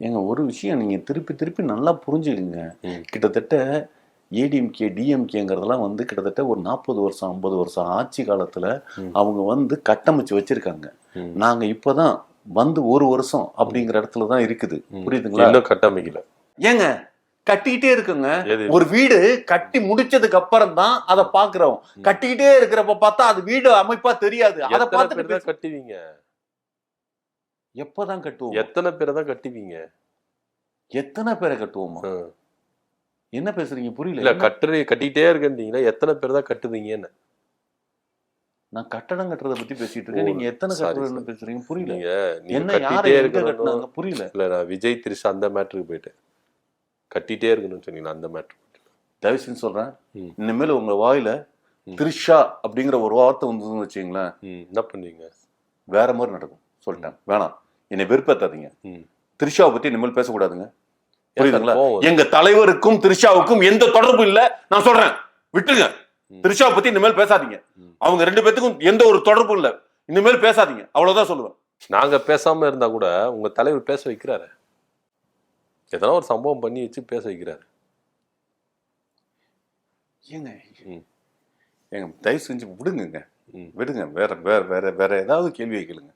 ஏங்க ஒரு விஷயம் நீங்க திருப்பி திருப்பி நல்லா புரிஞ்சுக்குங்க. ம். கிட்டத்தட்ட ஏடிஎம்கே, டிஎம்கேங்கிறதெல்லாம் வந்து கிட்டத்தட்ட ஒரு 40 வருஷம், 50 வருஷம் ஆட்சி காலத்துல ம். அவங்க வந்து கட்டமைச்சு வச்சிருக்காங்க. ம். நாங்க இப்பதான் வந்து 1 வருஷம் அப்படிங்கிற இடத்துல தான் இருக்குது. ம். புரியுதுங்களா? இன்னும் கட்டமைக்கல. ஏங்க கட்டிக்கிட்டே இருக்குங்க. எது? ஒரு வீடு கட்டி முடிச்சதுக்கு அப்புறம் தான் அத பாக்குறோம். கட்டிக்கிட்டே இருக்கிறப்ப பார்த்தா அது வீடு அமைப்பா தெரியாது. அத எத்தனை பேர் பார்த்துட்டு தான் கட்டுவீங்க? எப்பதான் கட்டுவோம்? எத்தனை பேரை தான் கட்டுவீங்க? எத்தனை பேரை கட்டுவோமா? ஆ. என்ன பேசுறீங்க? புரியல. இல்ல என்ன? கட்டிட்டே இருக்கீங்களா? எத்தனை பேர் தான் கட்டுவீங்கன்னு? நான் கட்டடம் கட்டுறத பத்தி பேசிட்டு இருக்கேன். நீங்க எத்தனை சாரி, கட்டுறதுன்னு சாரி. பேசுறீங்க? புரியல. நீங்க நீங்க என்ன யாரை கட்டிட்டே எங்க இருக்கணும். கட்டுனாங்க? புரியல. இல்ல நான் விஜய், த்ரிஷா அந்த மேட்டருக்கு போயிட்டேன். கட்டிட்டே இருக்கணும்னு சொன்னீங்களா அந்த மேட்டர். தயவு செஞ்சு சொல்றேன். ம். இனிமேல் உங்க வாயில த்ரிஷா அப்படிங்கிற ஒரு வார்த்தை வந்ததுன்னு வச்சுங்களேன், என்ன பண்ணுவீங்க? வேற மாதிரி நடக்கும். சொல்லிட்டேன். வேணாம். என்னை வெறுப்பேத்தாதீங்க. த்ரிஷாவை பத்தி இனிமேல் பேசக்கூடாதுங்க. புரியுதுங்களா? எங்க தலைவருக்கும் த்ரிஷாவுக்கும் எந்த தொடர்பும் இல்ல. நான் சொல்றேன். விட்டுருங்க. த்ரிஷாவை பத்தி இனிமேல் பேசாதீங்க. அவங்க 2 பேத்துக்கும் எந்த ஒரு தொடர்பும் இல்ல. இனிமேல் பேசாதீங்க. அவ்வளவுதான் சொல்லுவேன். நாங்க பேசாம இருந்தா கூட உங்க தலைவர் பேச வைக்கிறாரு. எதனா ஒரு சம்பவம் பண்ணி வச்சு பேச வைக்கிறாரு. ஏங்க ஏங்க தயவு செஞ்சு விடுங்க. விடுங்க. வேற வேற வேற வேற ஏதாவது கேள்வியை கேளுங்க.